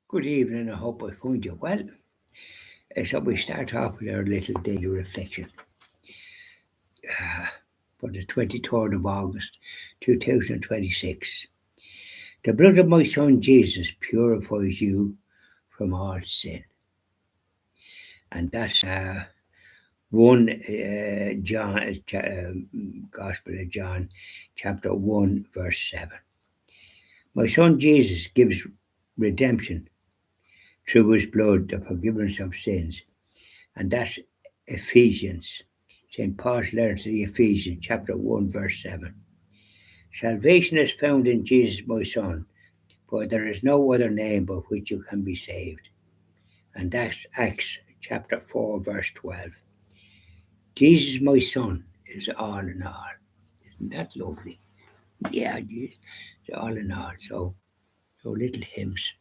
Good evening. I hope I find you well. So we start off with our little daily reflection for the 23rd of August 2026. The blood of my son Jesus purifies you from all sin. And that's 1 John, Gospel of John, chapter 1, verse 7. My son Jesus gives redemption through his blood, the forgiveness of sins. And that's Ephesians. St. Paul's letter to the Ephesians, chapter 1, verse 7. Salvation is found in Jesus, my Son, for there is no other name by which you can be saved. And that's Acts chapter 4, verse 12. Jesus, my Son, is all in all. Isn't that lovely? Yeah, Jesus, it's all in all. So little hymns.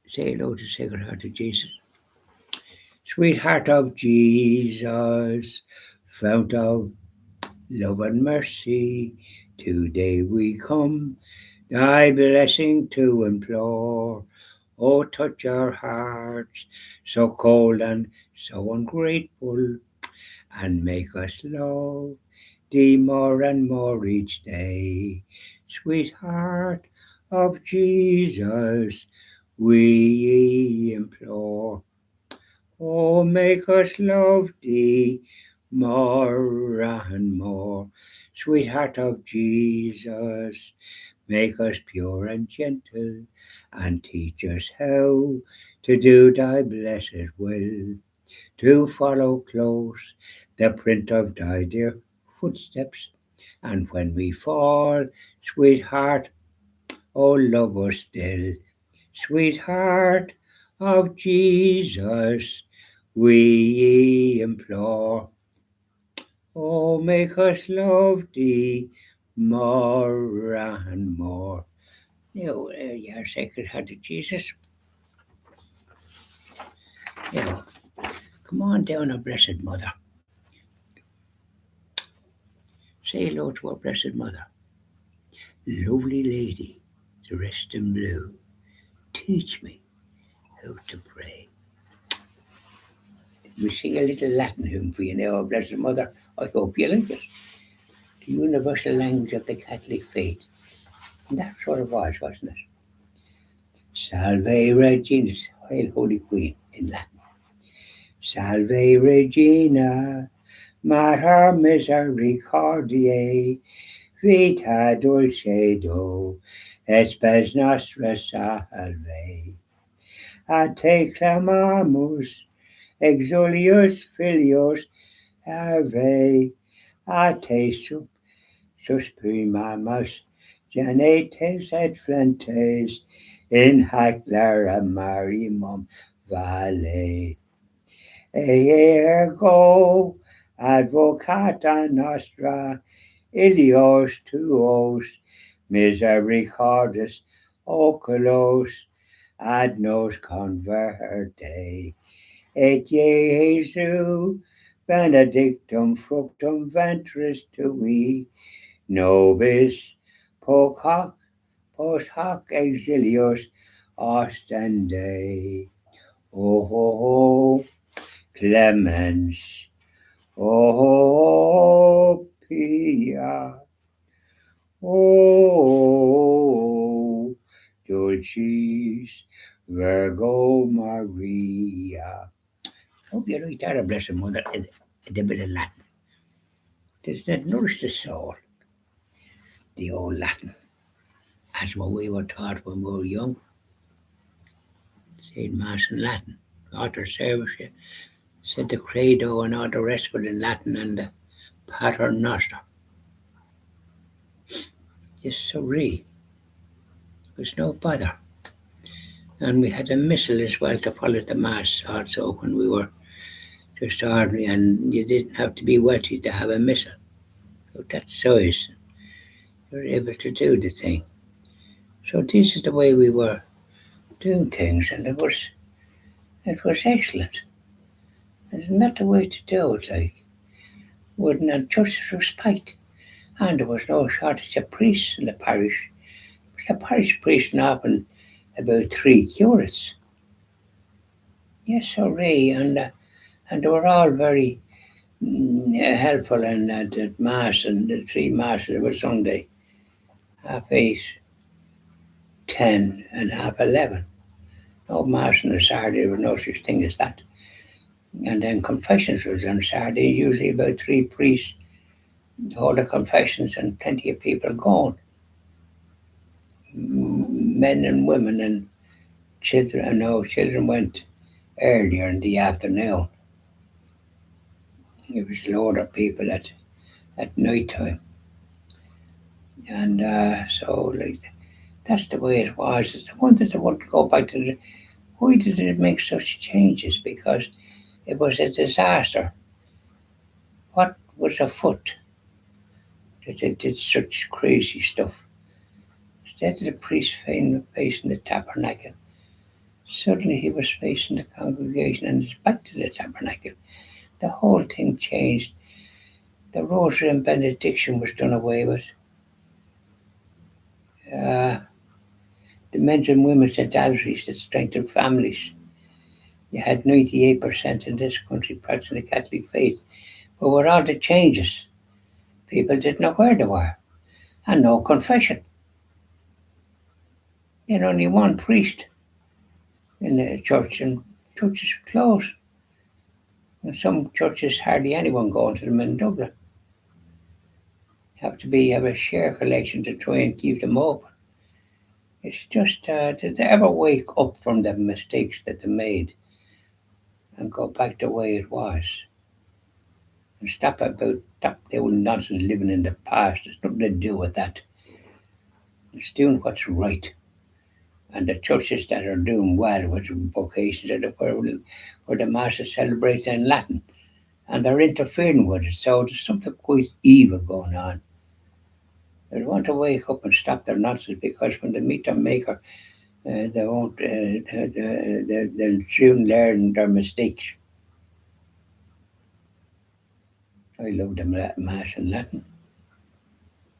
Say hello to Sacred Heart of Jesus. Sweetheart of Jesus, fount of love and mercy, today we come, thy blessing to implore. Oh, touch our hearts, so cold and so ungrateful, and make us love thee more and more each day. Sweetheart of Jesus, we implore. Oh, make us love thee more and more. Sweetheart of Jesus, make us pure and gentle, and teach us how to do thy blessed will, to follow close the print of thy dear footsteps. And when we fall, sweetheart, oh, love us still. Sweetheart of Jesus, we implore. Oh, make us love thee more and more. Now, your Sacred Heart of Jesus. Now, come on down, our Blessed Mother. Say hello to our Blessed Mother. Lovely lady, dressed in blue, teach me how to pray. We sing a little Latin hymn for you now, our Blessed Mother. I hope you like it. The universal language of the Catholic faith. And that's what it was, wasn't it? Salve Regina, Hail Holy Queen, in Latin. Salve Regina, Mater Misericordiae, Vita Dulcedo, et spes nostra salve. A te clamamus, exulius filios Ave, a te suspirimamus, genetes et flentes, in hac lara marimum vale. Ergo advocata nostra, ilios tuos, misericordis oculos, ad nos converte, et Jesu benedictum fructum ventris tui, nobis post hoc exilios ostende. O clemens, o pia, o dulcis Virgo Maria. Hope you like that, a Blessed Mother, a bit of Latin. Does that nourish the soul? The old Latin, as what we were taught when we were young. Said Mass in Latin, after service, said the Credo and all the rest of it in Latin, and the Pater Noster. Yes, so really, there's no bother. And we had a missal as well to follow the Mass also when we were just ordinary, and you didn't have to be wealthy to have a missal. So that size, you were able to do the thing. So this is the way we were doing things, and it was excellent. It's not the way to do it, like, wouldn't have justice respect. And there was no shortage of priests in the parish. It was the parish priest and often about 3 curates. Yes, sorry, and they were all very helpful and at Mass and the three Masses. It was Sunday, 8:30, 10, and 11:30. No Mass on a Saturday, there was no such thing as that. And then confessions was on Saturday, usually about 3 priests hold the confessions and plenty of people going. Men and women and children. No, children went earlier in the afternoon. It was a load of people at night time. And so, like, that's the way it was. It's the one that I want to go back to. Why did it make such changes? Because it was a disaster. What was afoot that they did such crazy stuff? Instead of the priest facing the tabernacle, suddenly he was facing the congregation and it's back to the tabernacle. The whole thing changed. The rosary and benediction was done away with. Uh, the men's and women's adulteries that strengthened families. You had 98% in this country practicing the Catholic faith. But with all the changes, people didn't know where they were. And no confession. You had only one priest in the church, and churches were closed. And some churches, hardly anyone going to them in Dublin. Have a share collection to try and keep them open. It's just, did they ever wake up from the mistakes that they made and go back the way it was? And stop the old nonsense living in the past. There's nothing to do with that. It's doing what's right. And the churches that are doing well with vocations where the Mass is celebrated in Latin. And they're interfering with it. So there's something quite evil going on. They want to wake up and stop their nonsense because when they meet their Maker, they won't. They'll soon learn their mistakes. I love the Mass in Latin.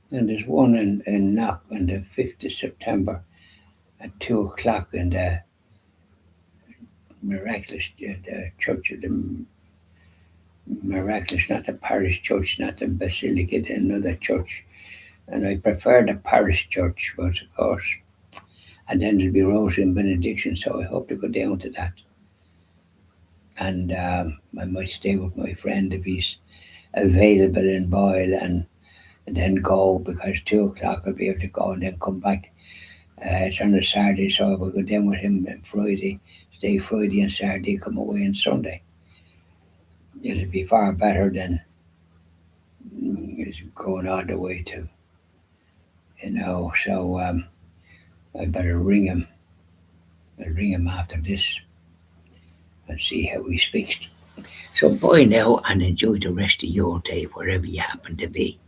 And there's one in Knock on the 5th of September at 2 o'clock in the Miraculous, the Church of the Miraculous, not the parish church, not the Basilica, another church. And I prefer the parish church, but of course. And then there'll be Rosary and Benediction, so I hope to go down to that. And I might stay with my friend if he's available in Boyle and then go because 2 o'clock I'll be able to go and then come back. It's on a Saturday, so I will go down with him on Friday, stay Friday and Saturday, come away on Sunday. It'll be far better than going all the way to, so I better ring him. I'll ring him after this and see how he speaks. So bye now and enjoy the rest of your day wherever you happen to be.